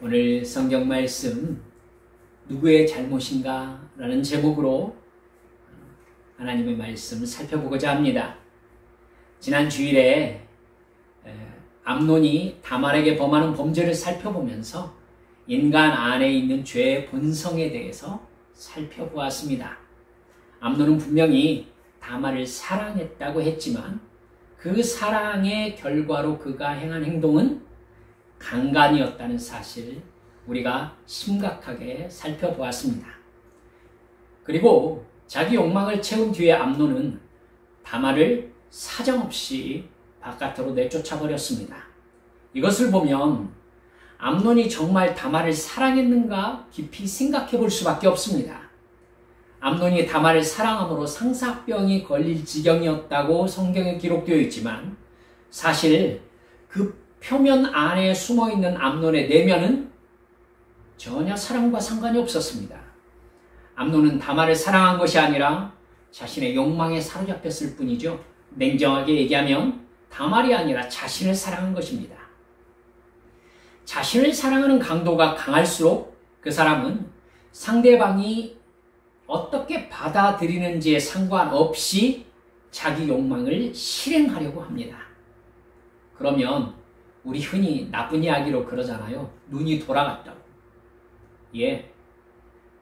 오늘 성경 말씀 누구의 잘못인가? 라는 제목으로 하나님의 말씀을 살펴보고자 합니다. 지난 주일에 암논이 다말에게 범하는 범죄를 살펴보면서 인간 안에 있는 죄의 본성에 대해서 살펴보았습니다. 암논은 분명히 다말을 사랑했다고 했지만 그 사랑의 결과로 그가 행한 행동은 강간이었다는 사실을 우리가 심각하게 살펴보았습니다. 그리고 자기 욕망을 채운 뒤에 암논은 다말을 사정없이 바깥으로 내쫓아버렸습니다. 이것을 보면 암논이 정말 다말을 사랑했는가 깊이 생각해 볼 수밖에 없습니다. 암논이 다말을 사랑함으로 상사병이 걸릴 지경이었다고 성경에 기록되어 있지만 사실 그 표면 안에 숨어있는 암논의 내면은 전혀 사랑과 상관이 없었습니다. 암논은 다말을 사랑한 것이 아니라 자신의 욕망에 사로잡혔을 뿐이죠. 냉정하게 얘기하면 다말이 아니라 자신을 사랑한 것입니다. 자신을 사랑하는 강도가 강할수록 그 사람은 상대방이 어떻게 받아들이는지에 상관없이 자기 욕망을 실행하려고 합니다. 그러면 우리 흔히 나쁜 이야기로 그러잖아요. 눈이 돌아갔다고.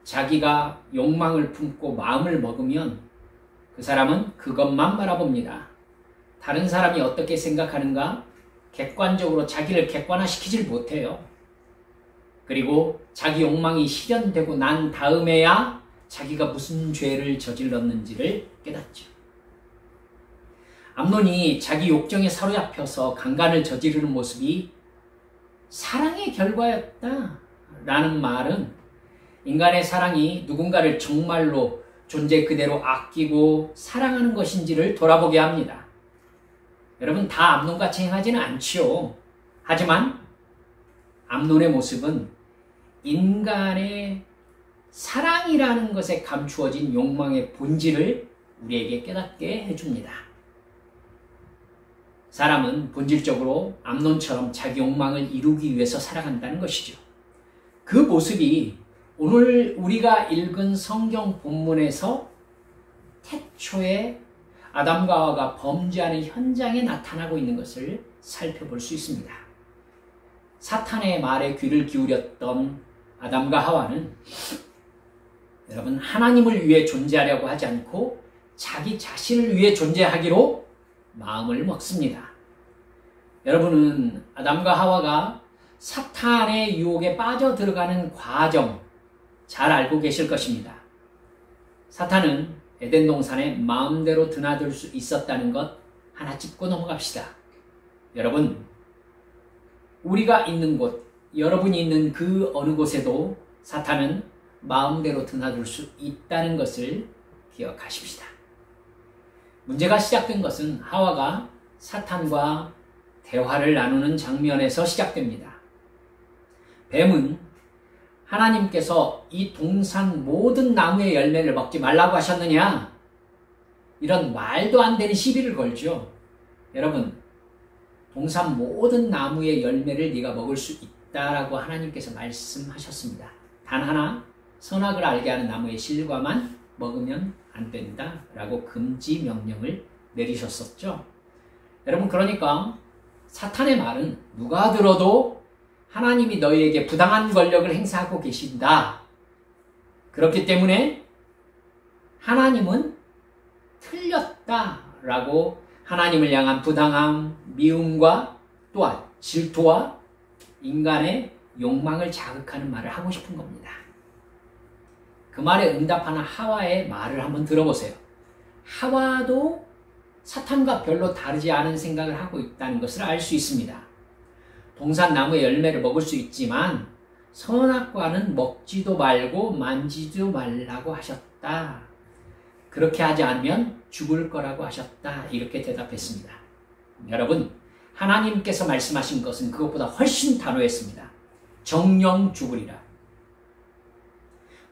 자기가 욕망을 품고 마음을 먹으면 그 사람은 그것만 바라봅니다. 다른 사람이 어떻게 생각하는가 객관적으로 자기를 객관화시키질 못해요. 그리고 자기 욕망이 실현되고 난 다음에야 자기가 무슨 죄를 저질렀는지를 깨닫죠. 암논이 자기 욕정에 사로잡혀서 강간을 저지르는 모습이 사랑의 결과였다라는 말은 인간의 사랑이 누군가를 정말로 존재 그대로 아끼고 사랑하는 것인지를 돌아보게 합니다. 여러분 다 암논같이 행하지는 않지요. 하지만 암논의 모습은 인간의 사랑이라는 것에 감추어진 욕망의 본질을 우리에게 깨닫게 해줍니다. 사람은 본질적으로 암논처럼 자기 욕망을 이루기 위해서 살아간다는 것이죠. 그 모습이 오늘 우리가 읽은 성경 본문에서 태초에 아담과 하와가 범죄하는 현장에 나타나고 있는 것을 살펴볼 수 있습니다. 사탄의 말에 귀를 기울였던 아담과 하와는 여러분 하나님을 위해 존재하려고 하지 않고 자기 자신을 위해 존재하기로 마음을 먹습니다. 여러분은 아담과 하와가 사탄의 유혹에 빠져들어가는 과정 잘 알고 계실 것입니다. 사탄은 에덴 동산에 마음대로 드나들 수 있었다는 것 하나 짚고 넘어갑시다. 여러분, 우리가 있는 곳, 여러분이 있는 그 어느 곳에도 사탄은 마음대로 드나들 수 있다는 것을 기억하십시다. 문제가 시작된 것은 하와가 사탄과 대화를 나누는 장면에서 시작됩니다. 뱀은 하나님께서 이 동산 모든 나무의 열매를 먹지 말라고 하셨느냐? 이런 말도 안 되는 시비를 걸죠. 여러분, 동산 모든 나무의 열매를 네가 먹을 수 있다라고 하나님께서 말씀하셨습니다. 단 하나 선악을 알게 하는 나무의 실과만 먹으면 안 된다라고 금지 명령을 내리셨었죠. 여러분 그러니까 사탄의 말은 누가 들어도 하나님이 너희에게 부당한 권력을 행사하고 계신다. 그렇기 때문에 하나님은 틀렸다라고 하나님을 향한 부당함, 미움과 또한 질투와 인간의 욕망을 자극하는 말을 하고 싶은 겁니다. 그 말에 응답하는 하와의 말을 한번 들어보세요. 하와도 사탄과 별로 다르지 않은 생각을 하고 있다는 것을 알 수 있습니다. 동산 나무의 열매를 먹을 수 있지만 선악과는 먹지도 말고 만지도 말라고 하셨다. 그렇게 하지 않으면 죽을 거라고 하셨다. 이렇게 대답했습니다. 여러분, 하나님께서 말씀하신 것은 그것보다 훨씬 단호했습니다. 정령 죽으리라.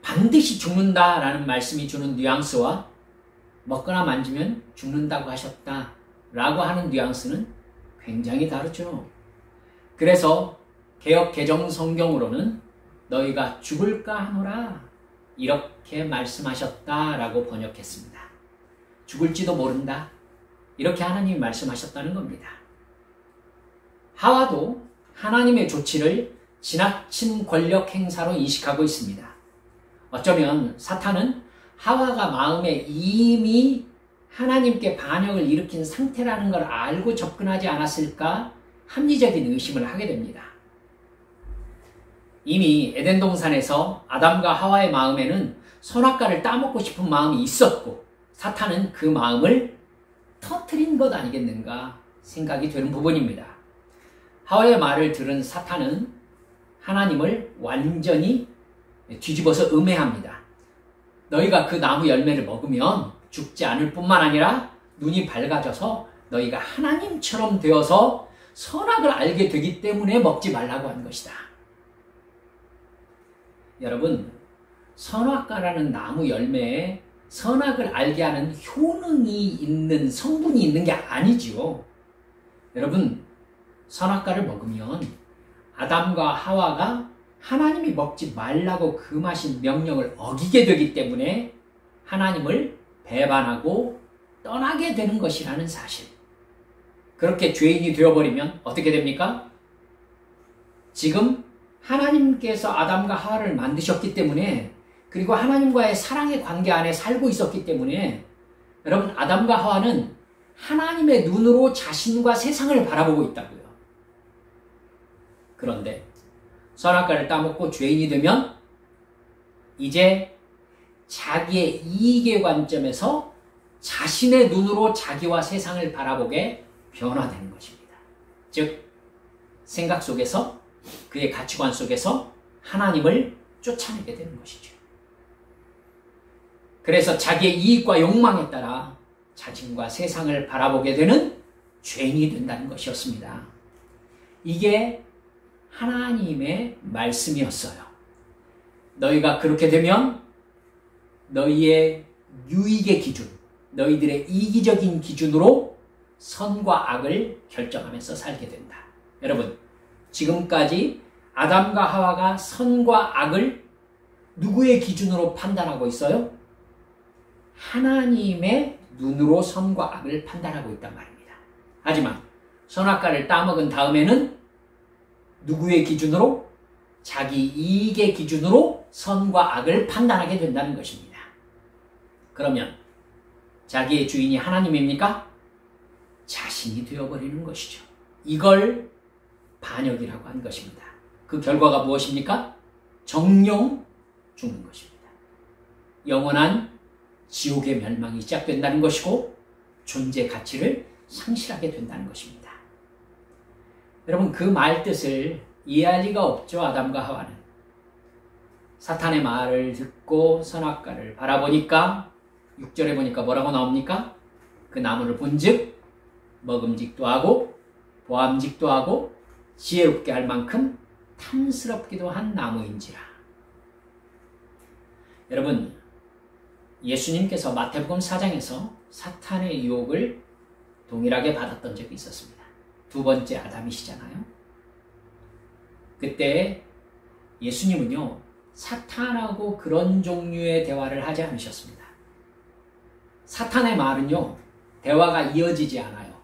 반드시 죽는다라는 말씀이 주는 뉘앙스와 먹거나 만지면 죽는다고 하셨다라고 하는 뉘앙스는 굉장히 다르죠. 그래서 개역 개정 성경으로는 너희가 죽을까 하노라 이렇게 말씀하셨다라고 번역했습니다. 죽을지도 모른다. 이렇게 하나님이 말씀하셨다는 겁니다. 하와도 하나님의 조치를 지나친 권력 행사로 인식하고 있습니다. 어쩌면 사탄은 하와가 마음에 이미 하나님께 반역을 일으킨 상태라는 걸 알고 접근하지 않았을까 합리적인 의심을 하게 됩니다. 이미 에덴 동산에서 아담과 하와의 마음에는 선악과를 따먹고 싶은 마음이 있었고 사탄은 그 마음을 터뜨린 것 아니겠는가 생각이 되는 부분입니다. 하와의 말을 들은 사탄은 하나님을 완전히 뒤집어서 음해합니다. 너희가 그 나무 열매를 먹으면 죽지 않을 뿐만 아니라 눈이 밝아져서 너희가 하나님처럼 되어서 선악을 알게 되기 때문에 먹지 말라고 한 것이다. 여러분, 선악과라는 나무 열매에 선악을 알게 하는 효능이 있는 성분이 있는 게 아니지요. 여러분, 선악과를 먹으면 아담과 하와가 하나님이 먹지 말라고 금하신 명령을 어기게 되기 때문에 하나님을 배반하고 떠나게 되는 것이라는 사실. 그렇게 죄인이 되어버리면 어떻게 됩니까? 지금 하나님께서 아담과 하와를 만드셨기 때문에 그리고 하나님과의 사랑의 관계 안에 살고 있었기 때문에 여러분 아담과 하와는 하나님의 눈으로 자신과 세상을 바라보고 있다고요. 그런데 선악과를 따먹고 죄인이 되면 이제 자기의 이익의 관점에서 자신의 눈으로 자기와 세상을 바라보게 변화되는 것입니다. 즉 생각 속에서 그의 가치관 속에서 하나님을 쫓아내게 되는 것이죠. 그래서 자기의 이익과 욕망에 따라 자신과 세상을 바라보게 되는 죄인이 된다는 것이었습니다. 이게 하나님의 말씀이었어요. 너희가 그렇게 되면 너희의 유익의 기준, 너희들의 이기적인 기준으로 선과 악을 결정하면서 살게 된다. 여러분, 지금까지 아담과 하와가 선과 악을 누구의 기준으로 판단하고 있어요? 하나님의 눈으로 선과 악을 판단하고 있단 말입니다. 하지만 선악과를 따먹은 다음에는 누구의 기준으로? 자기 이익의 기준으로 선과 악을 판단하게 된다는 것입니다. 그러면 자기의 주인이 하나님입니까? 자신이 되어버리는 것이죠. 이걸 반역이라고 한 것입니다. 그 결과가 무엇입니까? 정령 죽는 것입니다. 영원한 지옥의 멸망이 시작된다는 것이고 존재 가치를 상실하게 된다는 것입니다. 여러분 그 말 뜻을 이해할 리가 없죠. 아담과 하와는 사탄의 말을 듣고 선악과를 바라보니까 6절에 보니까 뭐라고 나옵니까? 그 나무를 본즉 먹음직도 하고 보암직도 하고 지혜롭게 할 만큼 탐스럽기도 한 나무인지라. 여러분 예수님께서 마태복음 4장에서 사탄의 유혹을 동일하게 받았던 적이 있었습니다. 두 번째 아담이시잖아요. 그때 예수님은요 사탄하고 그런 종류의 대화를 하지 않으셨습니다. 사탄의 말은요 대화가 이어지지 않아요.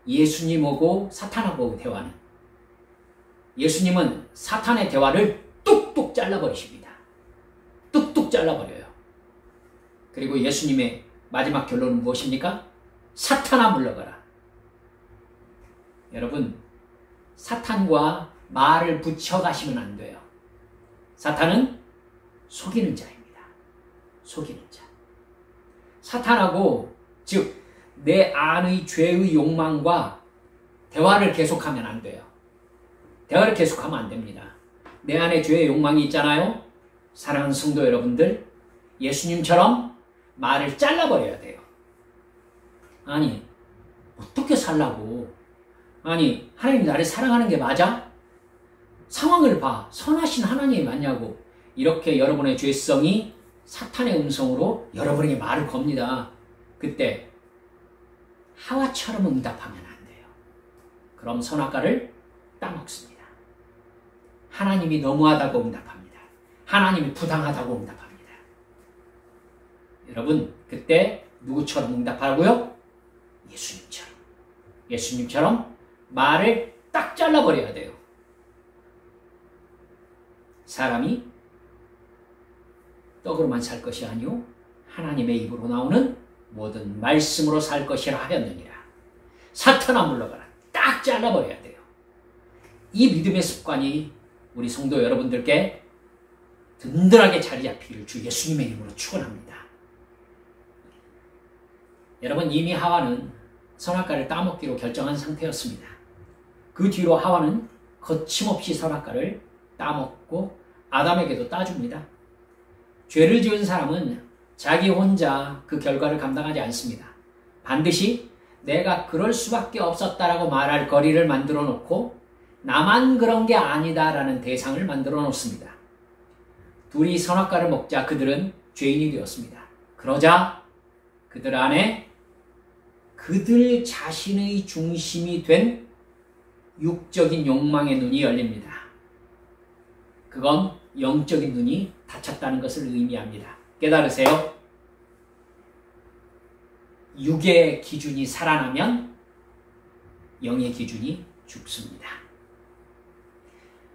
예수님하고 사탄하고 대화는 예수님은 사탄의 대화를 뚝뚝 잘라버리십니다. 뚝뚝 잘라버려요. 그리고 예수님의 마지막 결론은 무엇입니까? 사탄아 물러가라. 여러분 사탄과 말을 붙여가시면 안 돼요. 사탄은 속이는 자입니다. 속이는 자. 사탄하고 즉 내 안의 죄의 욕망과 대화를 계속하면 안 돼요. 대화를 계속하면 안 됩니다. 내 안에 죄의 욕망이 있잖아요. 사랑하는 성도 여러분들 예수님처럼 말을 잘라버려야 돼요. 아니 어떻게 살라고? 아니 하나님이 나를 사랑하는 게 맞아? 상황을 봐. 선하신 하나님이 맞냐고. 이렇게 여러분의 죄성이 사탄의 음성으로 여러분에게 말을 겁니다. 그때 하와처럼 응답하면 안 돼요. 그럼 선악과를 따먹습니다. 하나님이 너무하다고 응답합니다. 하나님이 부당하다고 응답합니다. 여러분, 그때 누구처럼 응답하라고요? 예수님처럼. 예수님처럼 말을 딱 잘라버려야 돼요. 사람이 떡으로만 살 것이 아니요 하나님의 입으로 나오는 모든 말씀으로 살 것이라 하였느니라. 사탄아 물러가라. 딱 잘라버려야 돼요. 이 믿음의 습관이 우리 성도 여러분들께 든든하게 자리 잡히기를 주 예수님의 이름으로 축원합니다. 여러분, 이미 하와는 선악과를 따먹기로 결정한 상태였습니다. 그 뒤로 하와는 거침없이 선악과를 따먹고 아담에게도 따줍니다. 죄를 지은 사람은 자기 혼자 그 결과를 감당하지 않습니다. 반드시 내가 그럴 수밖에 없었다라고 말할 거리를 만들어 놓고 나만 그런 게 아니다라는 대상을 만들어 놓습니다. 둘이 선악과를 먹자 그들은 죄인이 되었습니다. 그러자 그들 안에 그들 자신의 중심이 된 육적인 욕망의 눈이 열립니다. 그건 영적인 눈이 닫혔다는 것을 의미합니다. 깨달으세요? 육의 기준이 살아나면 영의 기준이 죽습니다.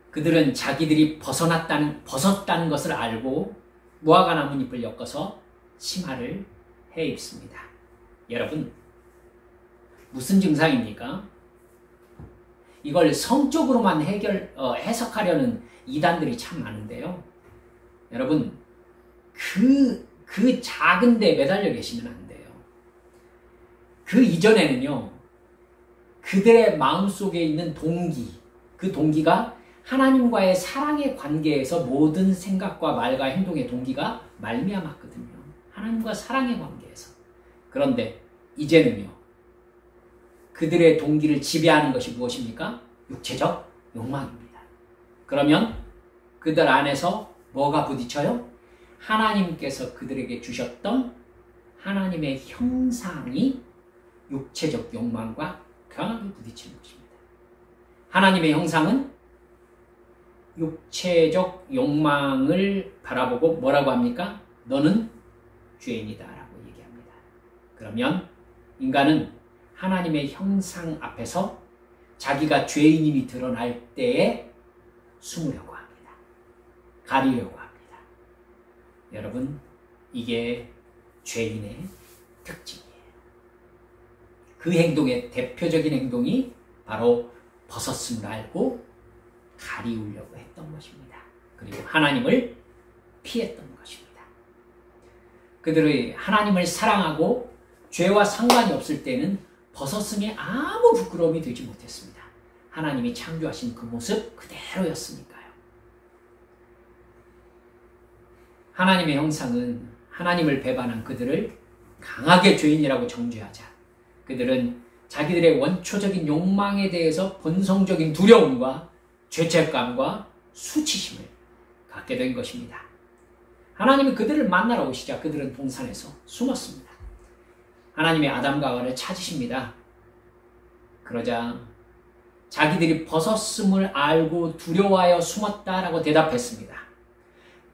그들은 자기들이 벗었다는 것을 알고 무화과 나뭇잎을 엮어서 치마를 해 입습니다. 여러분, 무슨 증상입니까? 이걸 성적으로만 해석하려는 이단들이 참 많은데요. 여러분, 그 작은 데 매달려 계시면 안 돼요. 그 이전에는요, 그들의 마음속에 있는 동기, 그 동기가 하나님과의 사랑의 관계에서 모든 생각과 말과 행동의 동기가 말미암았거든요. 하나님과 사랑의 관계에서. 그런데 이제는요, 그들의 동기를 지배하는 것이 무엇입니까? 육체적 욕망입니다. 그러면 그들 안에서 뭐가 부딪혀요? 하나님께서 그들에게 주셨던 하나님의 형상이 육체적 욕망과 강하게 부딪히는 것입니다. 하나님의 형상은 육체적 욕망을 바라보고 뭐라고 합니까? 너는 죄인이다 라고 얘기합니다. 그러면 인간은 하나님의 형상 앞에서 자기가 죄인임이 드러날 때에 숨으려고 합니다. 가리려고 합니다. 여러분, 이게 죄인의 특징이에요. 그 행동의 대표적인 행동이 바로 벗었음을 알고 가리우려고 했던 것입니다. 그리고 하나님을 피했던 것입니다. 그들이 하나님을 사랑하고 죄와 상관이 없을 때는 벗었음에 아무 부끄러움이 되지 못했습니다. 하나님이 창조하신 그 모습 그대로였으니까요. 하나님의 형상은 하나님을 배반한 그들을 강하게 죄인이라고 정죄하자 그들은 자기들의 원초적인 욕망에 대해서 본성적인 두려움과 죄책감과 수치심을 갖게 된 것입니다. 하나님이 그들을 만나러 오시자 그들은 동산에서 숨었습니다. 하나님이 아담과 하와를 찾으십니다. 그러자 자기들이 벗었음을 알고 두려워하여 숨었다라고 대답했습니다.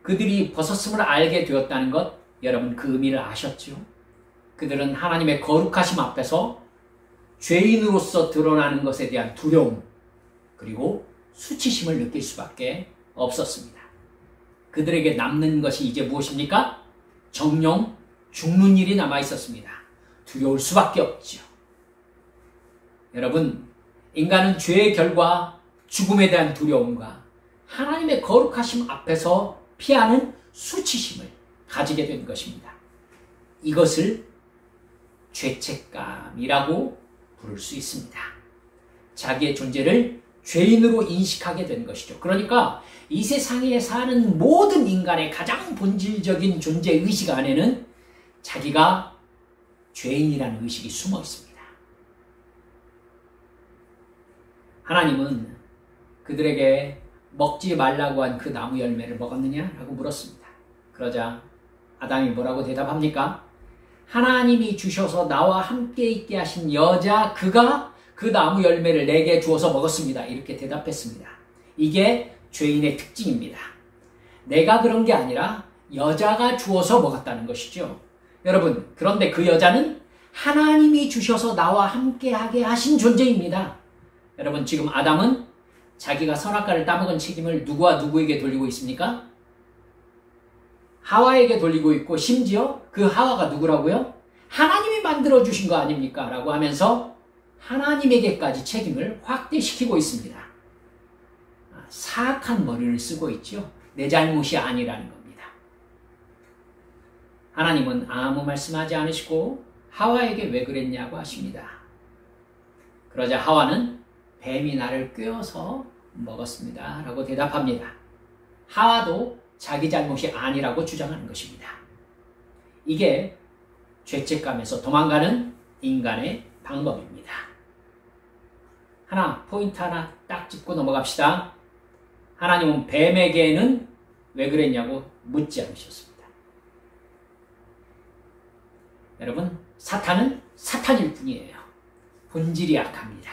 그들이 벗었음을 알게 되었다는 것, 여러분 그 의미를 아셨죠? 그들은 하나님의 거룩하심 앞에서 죄인으로서 드러나는 것에 대한 두려움 그리고 수치심을 느낄 수밖에 없었습니다. 그들에게 남는 것이 이제 무엇입니까? 정령 죽는 일이 남아 있었습니다. 두려울 수밖에 없죠. 여러분, 인간은 죄의 결과 죽음에 대한 두려움과 하나님의 거룩하심 앞에서 피하는 수치심을 가지게 된 것입니다. 이것을 죄책감이라고 부를 수 있습니다. 자기의 존재를 죄인으로 인식하게 된 것이죠. 그러니까 이 세상에 사는 모든 인간의 가장 본질적인 존재의식 안에는 자기가 죄인이라는 의식이 숨어 있습니다. 하나님은 그들에게 먹지 말라고 한 그 나무 열매를 먹었느냐? 라고 물었습니다. 그러자 아담이 뭐라고 대답합니까? 하나님이 주셔서 나와 함께 있게 하신 여자 그가 그 나무 열매를 내게 주어서 먹었습니다. 이렇게 대답했습니다. 이게 죄인의 특징입니다. 내가 그런 게 아니라 여자가 주어서 먹었다는 것이죠. 여러분, 그런데 그 여자는 하나님이 주셔서 나와 함께하게 하신 존재입니다. 여러분, 지금 아담은 자기가 선악과를 따먹은 책임을 누구와 누구에게 돌리고 있습니까? 하와에게 돌리고 있고, 심지어 그 하와가 누구라고요? 하나님이 만들어주신 거 아닙니까? 라고 하면서 하나님에게까지 책임을 확대시키고 있습니다. 사악한 머리를 쓰고 있죠. 내 잘못이 아니라는 겁니다. 하나님은 아무 말씀하지 않으시고 하와에게 왜 그랬냐고 하십니다. 그러자 하와는 뱀이 나를 꿰어서 먹었습니다. 라고 대답합니다. 하와도 자기 잘못이 아니라고 주장하는 것입니다. 이게 죄책감에서 도망가는 인간의 방법입니다. 포인트 하나 딱 짚고 넘어갑시다. 하나님은 뱀에게는 왜 그랬냐고 묻지 않으셨습니다. 여러분, 사탄은 사탄일 뿐이에요. 본질이 약합니다.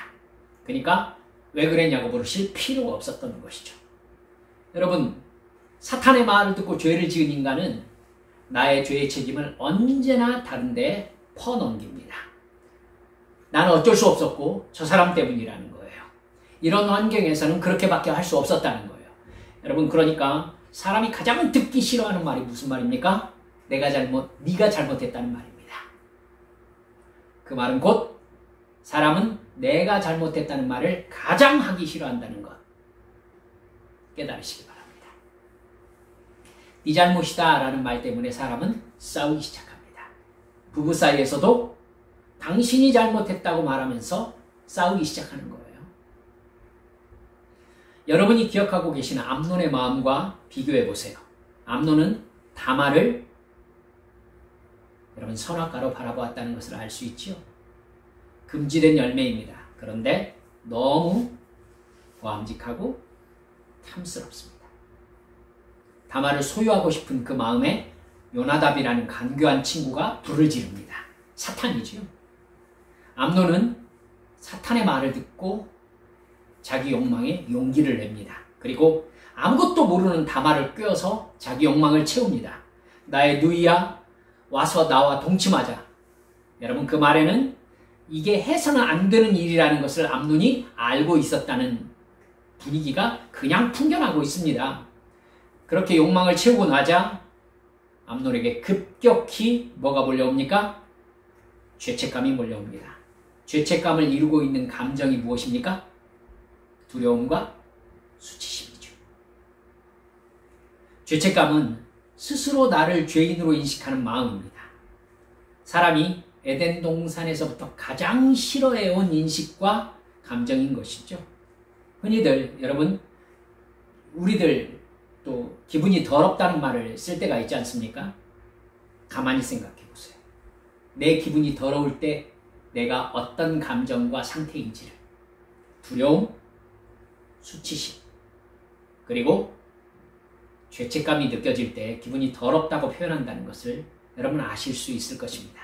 그러니까 왜 그랬냐고 물으실 필요가 없었던 것이죠. 여러분, 사탄의 말을 듣고 죄를 지은 인간은 나의 죄의 책임을 언제나 다른 데 퍼넘깁니다. 나는 어쩔 수 없었고 저 사람 때문이라는 거예요. 이런 환경에서는 그렇게밖에 할 수 없었다는 거예요. 여러분, 그러니까 사람이 가장 듣기 싫어하는 말이 무슨 말입니까? 네가 잘못했다는 말입니다. 그 말은 곧 사람은 내가 잘못했다는 말을 가장 하기 싫어한다는 것. 깨달으시기 바랍니다. 네 잘못이다 라는 말 때문에 사람은 싸우기 시작합니다. 부부 사이에서도 당신이 잘못했다고 말하면서 싸우기 시작하는 거예요. 여러분이 기억하고 계시는 암논의 마음과 비교해 보세요. 암논은 다말을 여러분 선악과로 바라보았다는 것을 알 수 있죠. 금지된 열매입니다. 그런데 너무 고함직하고 탐스럽습니다. 다말을 소유하고 싶은 그 마음에 요나답이라는 간교한 친구가 불을 지릅니다. 사탄이지요. 암논은 사탄의 말을 듣고 자기 욕망에 용기를 냅니다. 그리고 아무것도 모르는 다말을 꿰어서 자기 욕망을 채웁니다. 나의 누이야, 와서 나와 동침하자. 여러분, 그 말에는 이게 해서는 안 되는 일이라는 것을 암논이 알고 있었다는 분위기가 그냥 풍겨나고 있습니다. 그렇게 욕망을 채우고 나자 암논에게 급격히 뭐가 몰려옵니까? 죄책감이 몰려옵니다. 죄책감을 이루고 있는 감정이 무엇입니까? 두려움과 수치심이죠. 죄책감은 스스로 나를 죄인으로 인식하는 마음입니다. 사람이 에덴 동산에서부터 가장 싫어해온 인식과 감정인 것이죠. 흔히들 여러분, 우리들 또 기분이 더럽다는 말을 쓸 때가 있지 않습니까? 가만히 생각해 보세요. 내 기분이 더러울 때 내가 어떤 감정과 상태인지를, 두려움, 수치심, 그리고 죄책감이 느껴질 때 기분이 더럽다고 표현한다는 것을 여러분 아실 수 있을 것입니다.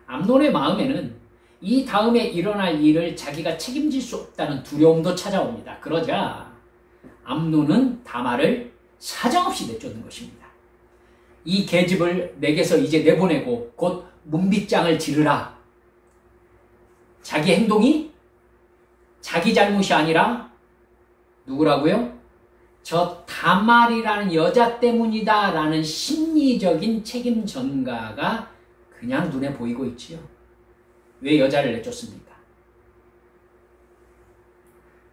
암논의 마음에는 이 다음에 일어날 일을 자기가 책임질 수 없다는 두려움도 찾아옵니다. 그러자 암논은 다말을 사정없이 내쫓는 것입니다. 이 계집을 내게서 이제 내보내고 곧 문빗장을 지르라. 자기 행동이 자기 잘못이 아니라 누구라고요? 저 다말이라는 여자 때문이다 라는 심리적인 책임 전가가 그냥 눈에 보이고 있지요. 왜 여자를 내쫓습니까?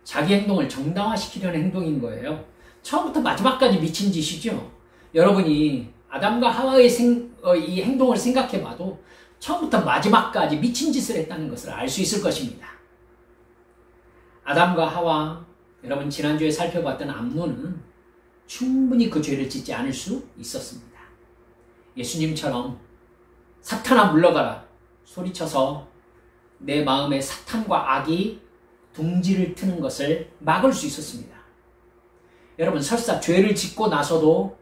자기 행동을 정당화시키려는 행동인 거예요. 처음부터 마지막까지 미친 짓이죠. 여러분이 아담과 하와의 이 행동을 생각해봐도 처음부터 마지막까지 미친 짓을 했다는 것을 알 수 있을 것입니다. 아담과 하와, 여러분 지난주에 살펴봤던 암논은 충분히 그 죄를 짓지 않을 수 있었습니다. 예수님처럼 사탄아 물러가라 소리쳐서 내 마음에 사탄과 악이 둥지를 트는 것을 막을 수 있었습니다. 여러분, 설사 죄를 짓고 나서도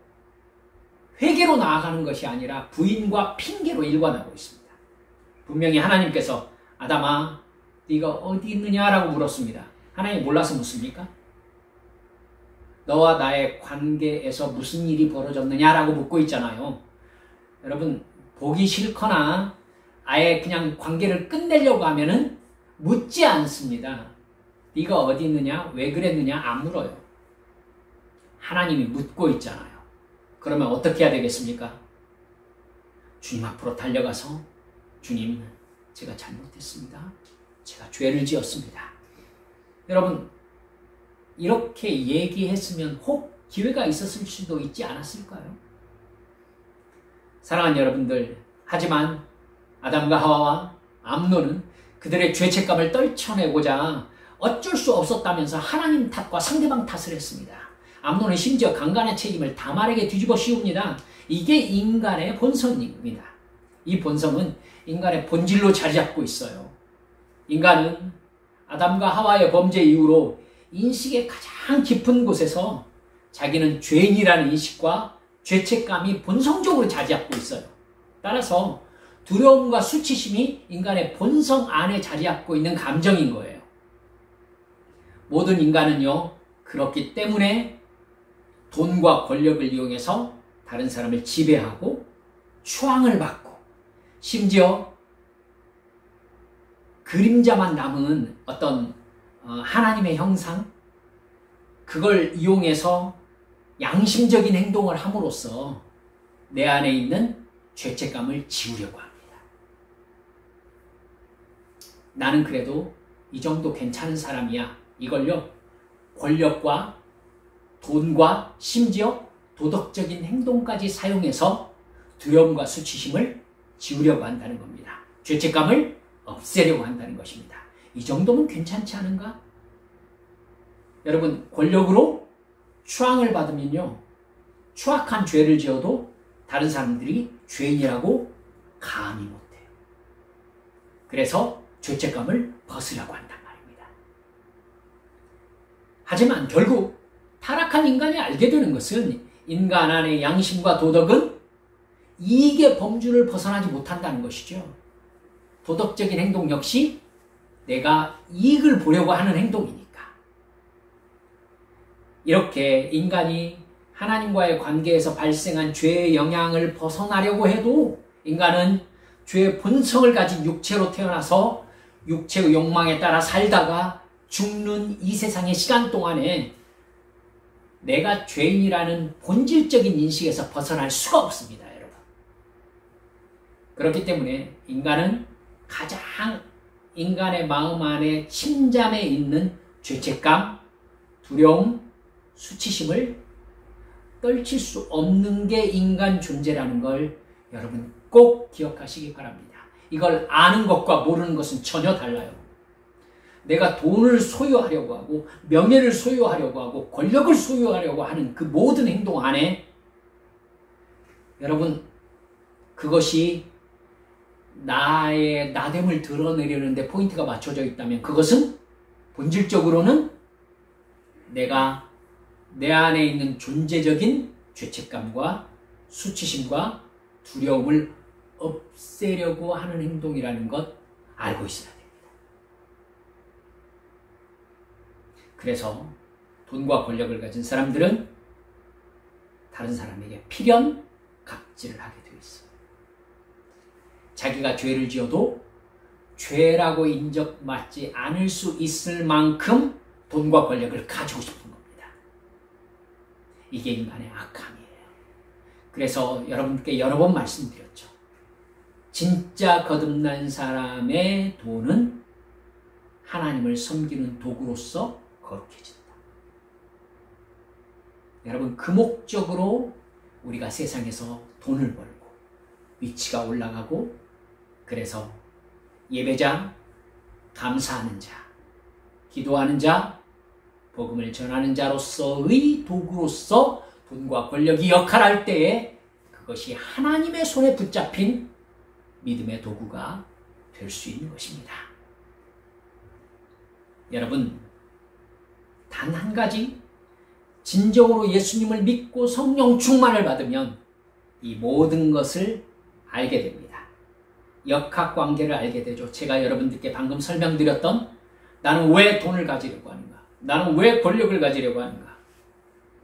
회개로 나아가는 것이 아니라 부인과 핑계로 일관하고 있습니다. 분명히 하나님께서 아담아 네가 어디 있느냐라고 물었습니다. 하나님 몰라서 묻습니까? 너와 나의 관계에서 무슨 일이 벌어졌느냐라고 묻고 있잖아요. 여러분, 보기 싫거나 아예 그냥 관계를 끝내려고 하면은 묻지 않습니다. 네가 어디 있느냐? 왜 그랬느냐? 안 물어요. 하나님이 묻고 있잖아요. 그러면 어떻게 해야 되겠습니까? 주님 앞으로 달려가서 주님, 제가 잘못했습니다. 제가 죄를 지었습니다. 여러분, 이렇게 얘기했으면 혹 기회가 있었을 수도 있지 않았을까요? 사랑하는 여러분들, 하지만 아담과 하와와 암논은 그들의 죄책감을 떨쳐내고자 어쩔 수 없었다면서 하나님 탓과 상대방 탓을 했습니다. 암논은 심지어 강간의 책임을 다말에게 뒤집어 씌웁니다. 이게 인간의 본성입니다. 이 본성은 인간의 본질로 자리 잡고 있어요. 인간은 아담과 하와의 범죄 이후로 인식의 가장 깊은 곳에서 자기는 죄인이라는 인식과 죄책감이 본성적으로 자리 잡고 있어요. 따라서 두려움과 수치심이 인간의 본성 안에 자리 잡고 있는 감정인 거예요. 모든 인간은요, 그렇기 때문에 돈과 권력을 이용해서 다른 사람을 지배하고 추앙을 받고 심지어 그림자만 남은 어떤 하나님의 형상, 그걸 이용해서 양심적인 행동을 함으로써 내 안에 있는 죄책감을 지우려고 합니다. 나는 그래도 이 정도 괜찮은 사람이야. 이걸요, 권력과 돈과 심지어 도덕적인 행동까지 사용해서 두려움과 수치심을 지우려고 한다는 겁니다. 죄책감을 없애려고 한다는 것입니다. 이 정도면 괜찮지 않은가? 여러분, 권력으로 추앙을 받으면요, 추악한 죄를 지어도 다른 사람들이 죄인이라고 감히 못해요. 그래서 죄책감을 벗으려고 한단 말입니다. 하지만 결국 타락한 인간이 알게 되는 것은 인간 안의 양심과 도덕은 이익의 범주를 벗어나지 못한다는 것이죠. 도덕적인 행동 역시 내가 이익을 보려고 하는 행동이니까. 이렇게 인간이 하나님과의 관계에서 발생한 죄의 영향을 벗어나려고 해도 인간은 죄의 본성을 가진 육체로 태어나서 육체의 욕망에 따라 살다가 죽는 이 세상의 시간 동안에 내가 죄인이라는 본질적인 인식에서 벗어날 수가 없습니다, 여러분. 그렇기 때문에 인간은 가장 인간의 마음 안에 침잠해 있는 죄책감, 두려움, 수치심을 떨칠 수 없는 게 인간 존재라는 걸 여러분 꼭 기억하시기 바랍니다. 이걸 아는 것과 모르는 것은 전혀 달라요. 내가 돈을 소유하려고 하고 명예를 소유하려고 하고 권력을 소유하려고 하는 그 모든 행동 안에 여러분, 그것이 나의 나됨을 드러내려는데 포인트가 맞춰져 있다면 그것은 본질적으로는 내가 내 안에 있는 존재적인 죄책감과 수치심과 두려움을 없애려고 하는 행동이라는 것 알고 있어야 됩니다. 그래서 돈과 권력을 가진 사람들은 다른 사람에게 필연 갑질을 하게 되어 있어요. 자기가 죄를 지어도 죄라고 인정받지 않을 수 있을 만큼 돈과 권력을 가지고 싶은 겁니다. 이게 인간의 악함이에요. 그래서 여러분께 여러 번 말씀드렸죠. 진짜 거듭난 사람의 돈은 하나님을 섬기는 도구로서 거룩해진다. 여러분, 그 목적으로 우리가 세상에서 돈을 벌고 위치가 올라가고, 그래서 예배자, 감사하는 자, 기도하는 자, 복음을 전하는 자로서의 도구로서 돈과 권력이 역할할 때에 그것이 하나님의 손에 붙잡힌 믿음의 도구가 될 수 있는 것입니다. 여러분, 단 한 가지, 진정으로 예수님을 믿고 성령 충만을 받으면 이 모든 것을 알게 됩니다. 역학관계를 알게 되죠. 제가 여러분들께 방금 설명드렸던 나는 왜 돈을 가지려고 하는가? 나는 왜 권력을 가지려고 하는가?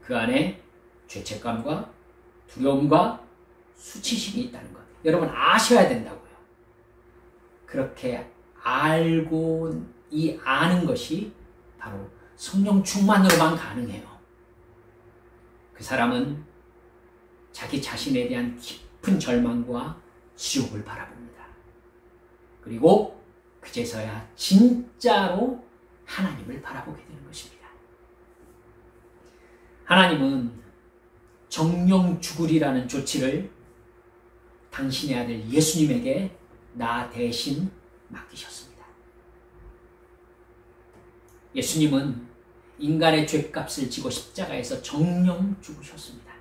그 안에 죄책감과 두려움과 수치심이 있다는 것. 여러분 아셔야 된다고요. 그렇게 알고 이 아는 것이 바로 성령 충만으로만 가능해요. 그 사람은 자기 자신에 대한 깊은 절망과 지옥을 바라봅니다. 그리고 그제서야 진짜로 하나님을 바라보게 되는 것입니다. 하나님은 정령 죽으리라는 조치를 당신의 아들 예수님에게 나 대신 맡기셨습니다. 예수님은 인간의 죄값을 지고 십자가에서 정령 죽으셨습니다.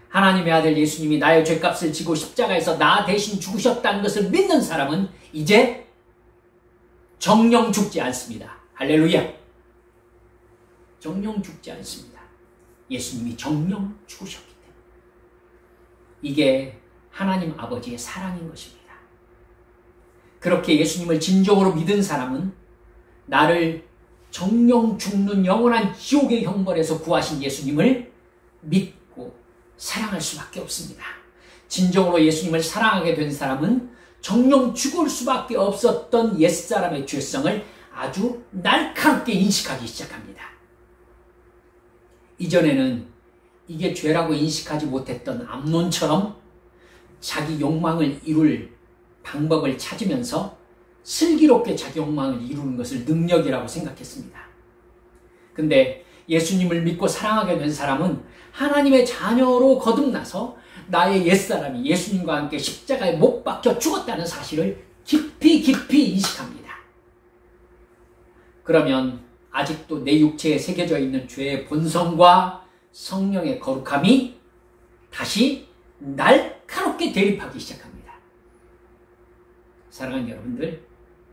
하나님의 아들 예수님이 나의 죄값을 지고 십자가에서 나 대신 죽으셨다는 것을 믿는 사람은 이제 정령 죽지 않습니다. 할렐루야. 정령 죽지 않습니다. 예수님이 정령 죽으셨기 때문에. 이게 하나님 아버지의 사랑인 것입니다. 그렇게 예수님을 진정으로 믿은 사람은 나를 정령 죽는 영원한 지옥의 형벌에서 구하신 예수님을 믿고 사랑할 수밖에 없습니다. 진정으로 예수님을 사랑하게 된 사람은 정령 죽을 수밖에 없었던 옛사람의 죄성을 아주 날카롭게 인식하기 시작합니다. 이전에는 이게 죄라고 인식하지 못했던 암논처럼 자기 욕망을 이룰 방법을 찾으면서 슬기롭게 자기 욕망을 이루는 것을 능력이라고 생각했습니다. 근데 예수님을 믿고 사랑하게 된 사람은 하나님의 자녀로 거듭나서 나의 옛사람이 예수님과 함께 십자가에 못 박혀 죽었다는 사실을 깊이 인식합니다. 그러면 아직도 내 육체에 새겨져 있는 죄의 본성과 성령의 거룩함이 다시 날카롭게 대립하기 시작합니다. 사랑하는 여러분들,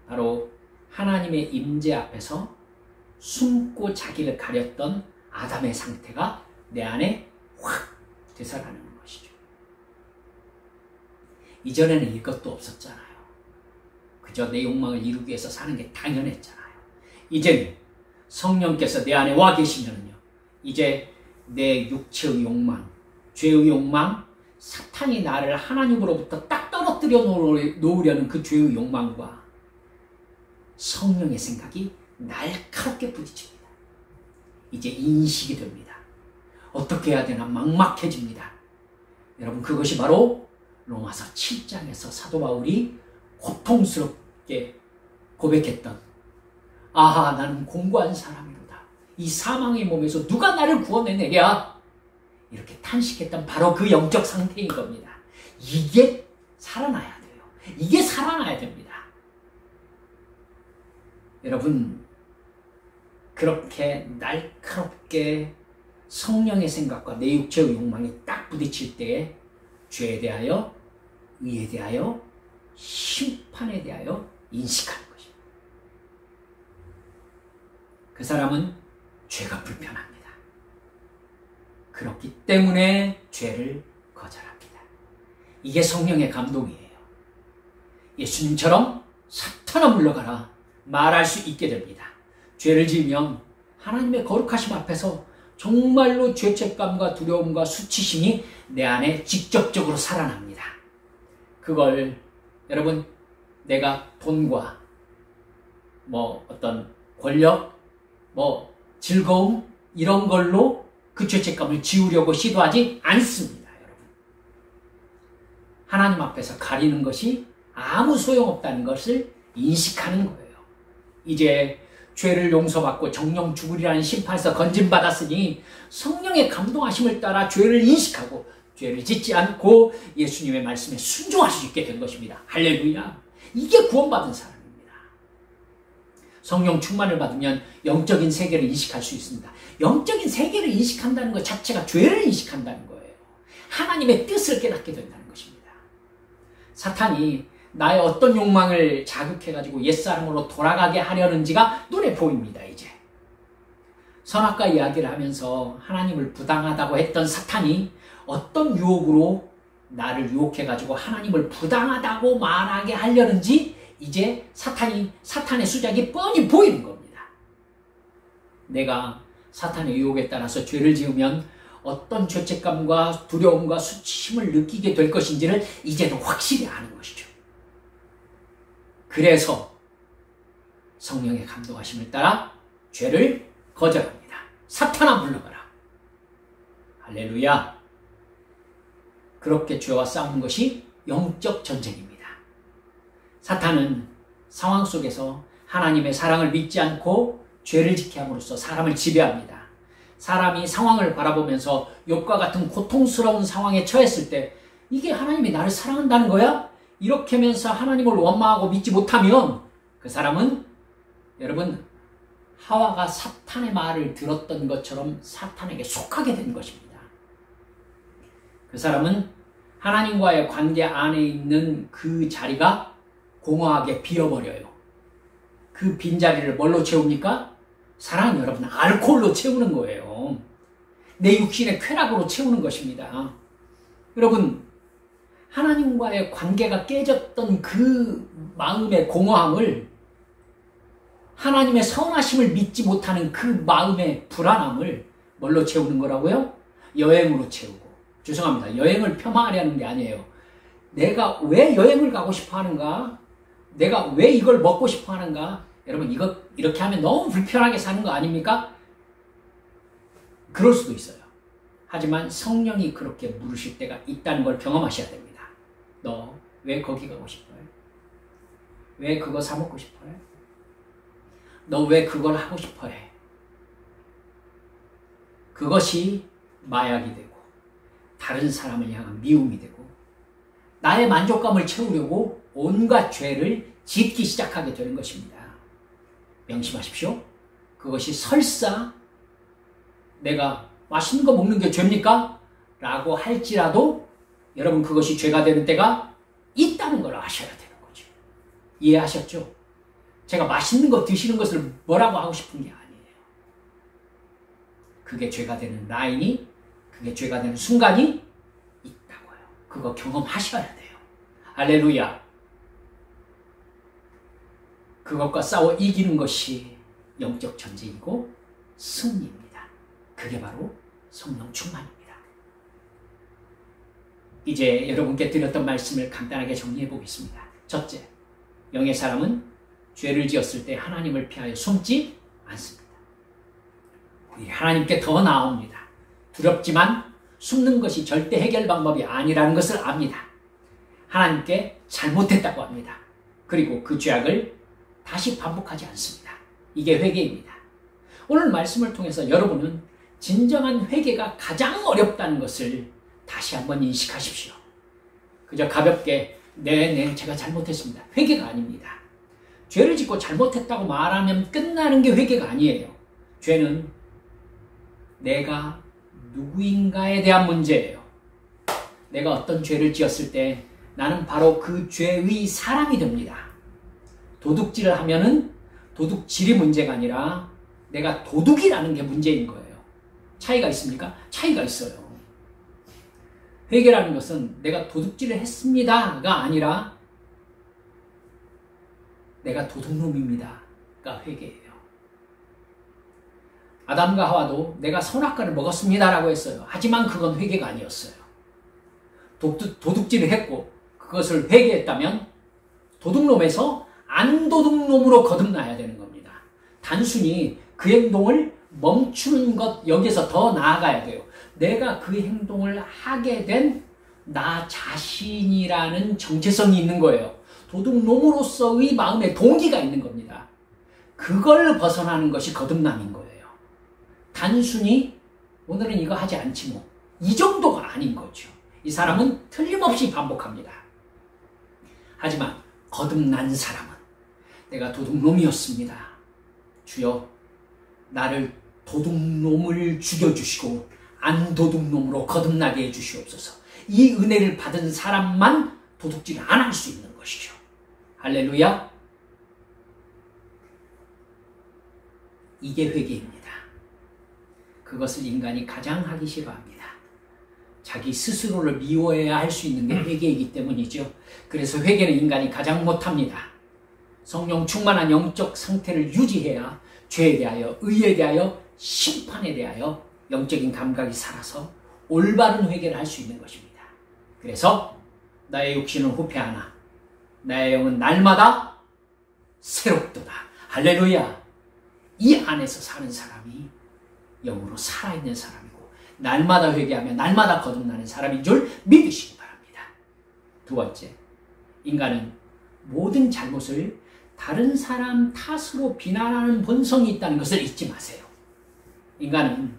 바로 하나님의 임재 앞에서 숨고 자기를 가렸던 아담의 상태가 내 안에 확 되살아나는 것이죠. 이전에는 이것도 없었잖아요. 그저 내 욕망을 이루기 위해서 사는 게 당연했잖아요. 이제는 성령께서 내 안에 와 계시면요, 이제 내 육체의 욕망, 죄의 욕망, 사탄이 나를 하나님으로부터 딱 떨어뜨려 놓으려는 그 죄의 욕망과 성령의 생각이 날카롭게 부딪힙니다. 이제 인식이 됩니다. 어떻게 해야 되나 막막해집니다. 여러분, 그것이 바로 로마서 7장에서 사도 바울이 고통스럽게 고백했던, 아하, 나는 공고한 사람이로다. 이 사망의 몸에서 누가 나를 구원해내랴. 이렇게 탄식했던 바로 그 영적 상태인 겁니다. 이게 살아나야 돼요. 이게 살아나야 됩니다. 여러분, 그렇게 날카롭게 성령의 생각과 내 육체의 욕망이 딱 부딪힐 때에 죄에 대하여, 의에 대하여, 심판에 대하여 인식하는 것입니다. 그 사람은 죄가 불편합니다. 그렇기 때문에 죄를 거절합니다. 이게 성령의 감동이에요. 예수님처럼 사탄아 물러가라 말할 수 있게 됩니다. 죄를 지으면 하나님의 거룩하심 앞에서 정말로 죄책감과 두려움과 수치심이 내 안에 직접적으로 살아납니다. 그걸 여러분, 내가 돈과 어떤 권력, 즐거움 이런 걸로 그 죄책감을 지우려고 시도하지 않습니다. 여러분, 하나님 앞에서 가리는 것이 아무 소용없다는 것을 인식하는 거예요. 이제 죄를 용서받고 정령 죽으리라는 심판에서 건진받았으니 성령의 감동하심을 따라 죄를 인식하고 죄를 짓지 않고 예수님의 말씀에 순종할 수 있게 된 것입니다. 할렐루야. 이게 구원받은 사람입니다. 성령 충만을 받으면 영적인 세계를 인식할 수 있습니다. 영적인 세계를 인식한다는 것 자체가 죄를 인식한다는 거예요. 하나님의 뜻을 깨닫게 된다는 것입니다. 사탄이 나의 어떤 욕망을 자극해가지고 옛사람으로 돌아가게 하려는지가 눈에 보입니다. 이제 선악과 이야기를 하면서 하나님을 부당하다고 했던 사탄이 어떤 유혹으로 나를 유혹해가지고 하나님을 부당하다고 말하게 하려는지 이제 사탄의 수작이 뻔히 보이는 겁니다. 내가 사탄의 유혹에 따라서 죄를 지으면 어떤 죄책감과 두려움과 수치심을 느끼게 될 것인지를 이제는 확실히 아는 것이죠. 그래서 성령의 감동하심을 따라 죄를 거절합니다. 사탄아 물러가라. 할렐루야. 그렇게 죄와 싸우는 것이 영적 전쟁입니다. 사탄은 상황 속에서 하나님의 사랑을 믿지 않고 죄를 지게 함으로써 사람을 지배합니다. 사람이 상황을 바라보면서 욥과 같은 고통스러운 상황에 처했을 때 이게 하나님이 나를 사랑한다는 거야? 이렇게 하면서 하나님을 원망하고 믿지 못하면 그 사람은 여러분 하와가 사탄의 말을 들었던 것처럼 사탄에게 속하게 된 것입니다. 그 사람은 하나님과의 관계 안에 있는 그 자리가 공허하게 비어버려요. 그 빈자리를 뭘로 채웁니까? 사랑은 여러분 알코올로 채우는 거예요. 내 육신의 쾌락으로 채우는 것입니다. 여러분 하나님과의 관계가 깨졌던 그 마음의 공허함을 하나님의 선하심을 믿지 못하는 그 마음의 불안함을 뭘로 채우는 거라고요? 여행으로 채우고. 죄송합니다. 여행을 폄하하려는 게 아니에요. 내가 왜 여행을 가고 싶어 하는가? 내가 왜 이걸 먹고 싶어 하는가? 여러분 이거 이렇게 하면 너무 불편하게 사는 거 아닙니까? 그럴 수도 있어요. 하지만 성령이 그렇게 물으실 때가 있다는 걸 경험하셔야 됩니다. 너 왜 거기 가고 싶어요? 왜 그거 사 먹고 싶어요? 너 왜 그걸 하고 싶어 해? 그것이 마약이 되고 다른 사람을 향한 미움이 되고 나의 만족감을 채우려고 온갖 죄를 짓기 시작하게 되는 것입니다. 명심하십시오. 그것이 설사 내가 맛있는 거 먹는 게 죄입니까? 라고 할지라도 여러분 그것이 죄가 되는 때가 있다는 걸 아셔야 되는 거죠. 이해하셨죠? 제가 맛있는 거 드시는 것을 뭐라고 하고 싶은 게 아니에요. 그게 죄가 되는 라인이, 그게 죄가 되는 순간이 있다고요. 그거 경험하셔야 돼요. 할렐루야. 그것과 싸워 이기는 것이 영적 전쟁이고 승리입니다. 그게 바로 성령 충만입니다. 이제 여러분께 드렸던 말씀을 간단하게 정리해 보겠습니다. 첫째, 영의 사람은 죄를 지었을 때 하나님을 피하여 숨지 않습니다. 하나님께 더 나아옵니다. 두렵지만 숨는 것이 절대 해결 방법이 아니라는 것을 압니다. 하나님께 잘못했다고 합니다. 그리고 그 죄악을 다시 반복하지 않습니다. 이게 회개입니다. 오늘 말씀을 통해서 여러분은 진정한 회개가 가장 어렵다는 것을 다시 한번 인식하십시오. 그저 가볍게 네, 제가 잘못했습니다. 회개가 아닙니다. 죄를 짓고 잘못했다고 말하면 끝나는 게 회개가 아니에요. 죄는 내가 누구인가에 대한 문제예요. 내가 어떤 죄를 지었을 때 나는 바로 그 죄의 사람이 됩니다. 도둑질을 하면은 도둑질이 문제가 아니라 내가 도둑이라는 게 문제인 거예요. 차이가 있습니까? 차이가 있어요. 회개라는 것은 내가 도둑질을 했습니다가 아니라 내가 도둑놈입니다가 회개예요. 아담과 하와도 내가 선악과를 먹었습니다라고 했어요. 하지만 그건 회개가 아니었어요. 도둑질을 했고 그것을 회개했다면 도둑놈에서 안도둑놈으로 거듭나야 되는 겁니다. 단순히 그 행동을 멈추는 것, 여기서 더 나아가야 돼요. 내가 그 행동을 하게 된 나 자신이라는 정체성이 있는 거예요. 도둑놈으로서의 마음의 동기가 있는 겁니다. 그걸 벗어나는 것이 거듭남인 거예요. 단순히 오늘은 이거 하지 않지 뭐, 이 정도가 아닌 거죠. 이 사람은 틀림없이 반복합니다. 하지만 거듭난 사람은 내가 도둑놈이었습니다. 주여 나를 도둑놈을 죽여주시고 안도둑놈으로 거듭나게 해주시옵소서. 이 은혜를 받은 사람만 도둑질 안 할 수 있는 것이죠. 할렐루야. 이게 회개입니다. 그것을 인간이 가장 하기 싫어합니다. 자기 스스로를 미워해야 할 수 있는 게 회개이기 때문이죠. 그래서 회개는 인간이 가장 못합니다. 성령 충만한 영적 상태를 유지해야 죄에 대하여, 의에 대하여 심판에 대하여 영적인 감각이 살아서 올바른 회개를 할 수 있는 것입니다. 그래서 나의 육신은 후패하나 나의 영은 날마다 새롭도다. 할렐루야. 이 안에서 사는 사람이 영으로 살아있는 사람이고 날마다 회개하며 날마다 거듭나는 사람인 줄 믿으시기 바랍니다. 두 번째, 인간은 모든 잘못을 다른 사람 탓으로 비난하는 본성이 있다는 것을 잊지 마세요. 인간은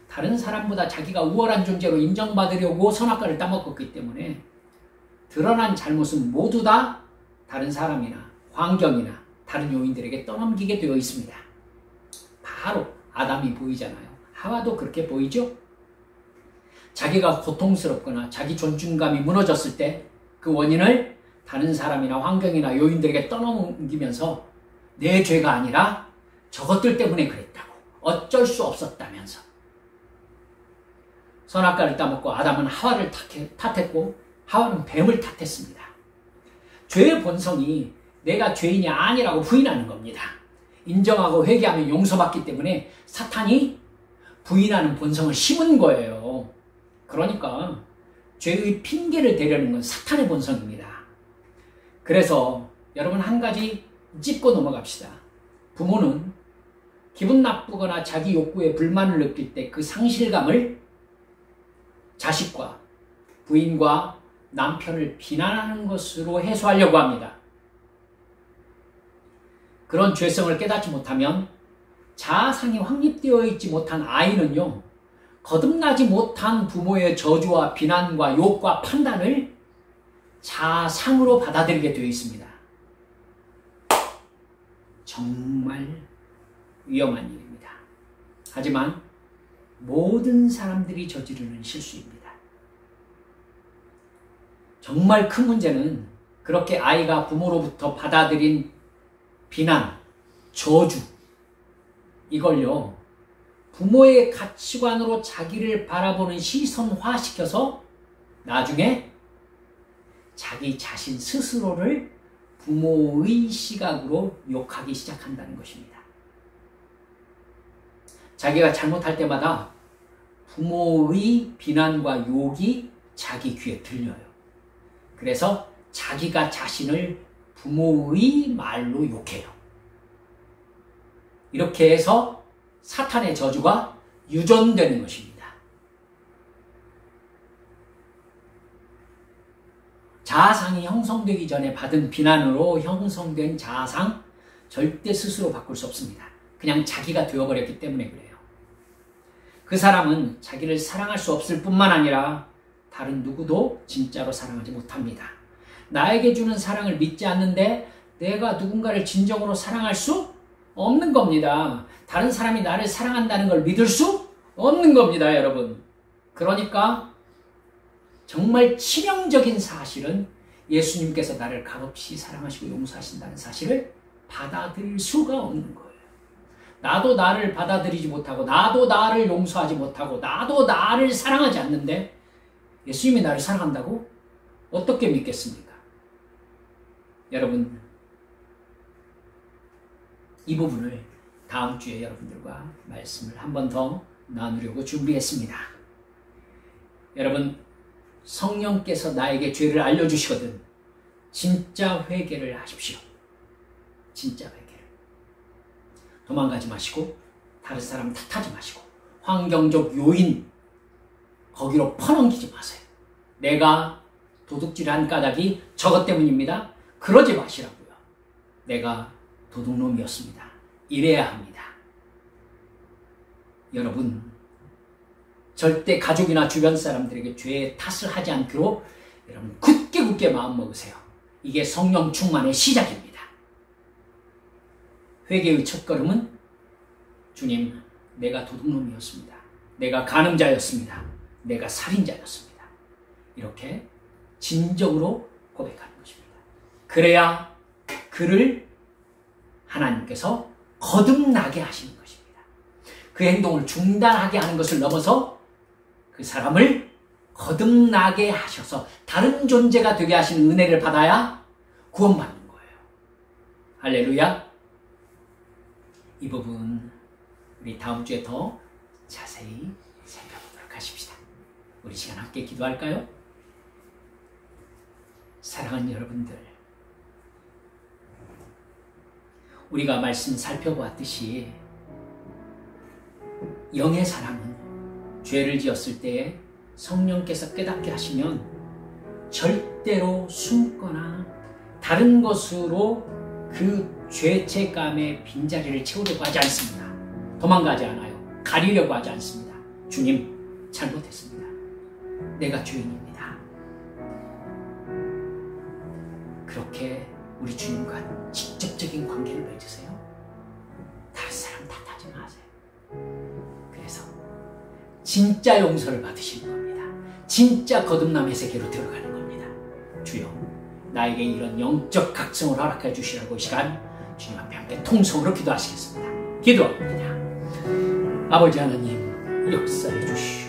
다른 사람보다 자기가 우월한 존재로 인정받으려고 선악과를 따먹었기 때문에 드러난 잘못은 모두 다 다른 사람이나 환경이나 다른 요인들에게 떠넘기게 되어 있습니다. 바로 아담이 보이잖아요. 하와도 그렇게 보이죠? 자기가 고통스럽거나 자기 존중감이 무너졌을 때 그 원인을 다른 사람이나 환경이나 요인들에게 떠넘기면서 내 죄가 아니라 저것들 때문에 그랬다고 어쩔 수 없었다면서 선악과를 따먹고 아담은 하와를 탓했고 하와는 뱀을 탓했습니다. 죄의 본성이 내가 죄인이 아니라고 부인하는 겁니다. 인정하고 회개하면 용서받기 때문에 사탄이 부인하는 본성을 심은 거예요. 그러니까 죄의 핑계를 대려는 건 사탄의 본성입니다. 그래서 여러분 한 가지 짚고 넘어갑시다. 부모는 기분 나쁘거나 자기 욕구에 불만을 느낄 때 그 상실감을 자식과 부인과 남편을 비난하는 것으로 해소하려고 합니다. 그런 죄성을 깨닫지 못하면 자아상이 확립되어 있지 못한 아이는요, 거듭나지 못한 부모의 저주와 비난과 욕과 판단을 자아상으로 받아들이게 되어 있습니다. 정말 위험한 일입니다. 하지만 모든 사람들이 저지르는 실수입니다. 정말 큰 문제는 그렇게 아이가 부모로부터 받아들인 비난, 저주, 이걸요, 부모의 가치관으로 자기를 바라보는 시선화시켜서 나중에 자기 자신 스스로를 부모의 시각으로 욕하기 시작한다는 것입니다. 자기가 잘못할 때마다 부모의 비난과 욕이 자기 귀에 들려요. 그래서 자기가 자신을 부모의 말로 욕해요. 이렇게 해서 사탄의 저주가 유전되는 것입니다. 자아상이 형성되기 전에 받은 비난으로 형성된 자아상 절대 스스로 바꿀 수 없습니다. 그냥 자기가 되어버렸기 때문에 그래요. 그 사람은 자기를 사랑할 수 없을 뿐만 아니라 다른 누구도 진짜로 사랑하지 못합니다. 나에게 주는 사랑을 믿지 않는데 내가 누군가를 진정으로 사랑할 수 없는 겁니다. 다른 사람이 나를 사랑한다는 걸 믿을 수 없는 겁니다, 여러분. 그러니까 정말 치명적인 사실은 예수님께서 나를 값없이 사랑하시고 용서하신다는 사실을 받아들일 수가 없는 거예요. 나도 나를 받아들이지 못하고 나도 나를 용서하지 못하고 나도 나를 사랑하지 않는데 예수님이 나를 사랑한다고? 어떻게 믿겠습니까? 여러분, 이 부분을 다음 주에 여러분들과 말씀을 한 번 더 나누려고 준비했습니다. 여러분, 성령께서 나에게 죄를 알려주시거든 진짜 회개를 하십시오. 진짜 회개를. 도망가지 마시고 다른 사람 탓하지 마시고 환경적 요인 거기로 퍼넘기지 마세요. 내가 도둑질한 까닭이 저것 때문입니다. 그러지 마시라고요. 내가 도둑놈이었습니다. 이래야 합니다. 여러분, 절대 가족이나 주변 사람들에게 죄의 탓을 하지 않기로 여러분 굳게 마음 먹으세요. 이게 성령 충만의 시작입니다. 회개의 첫걸음은 주님, 내가 도둑놈이었습니다. 내가 간음자였습니다. 내가 살인자였습니다. 이렇게 진정으로 고백하는 것입니다. 그래야 그를 하나님께서 거듭나게 하시는 것입니다. 그 행동을 중단하게 하는 것을 넘어서 그 사람을 거듭나게 하셔서 다른 존재가 되게 하시는 은혜를 받아야 구원받는 거예요. 할렐루야. 이 부분 우리 다음 주에 더 자세히 살펴보도록 하십시다. 우리 시간 함께 기도할까요? 사랑하는 여러분들, 우리가 말씀 살펴보았듯이 영의 사람은 죄를 지었을 때에 성령께서 깨닫게 하시면 절대로 숨거나 다른 것으로 그 죄책감의 빈자리를 채우려고 하지 않습니다. 도망가지 않아요. 가리려고 하지 않습니다. 주님, 잘못했습니다. 내가 죄인입니다. 그렇게 우리 주님과 직접적인 관계를 맺으세요. 다른 사람 탓하지 마세요. 그래서 진짜 용서를 받으시는 겁니다. 진짜 거듭남의 세계로 들어가는 겁니다. 주여, 나에게 이런 영적 각성을 허락해 주시라고 이 시간 주님 앞에 함께 통성으로 기도하시겠습니다. 기도합니다. 아버지 하나님, 역사해 주시오.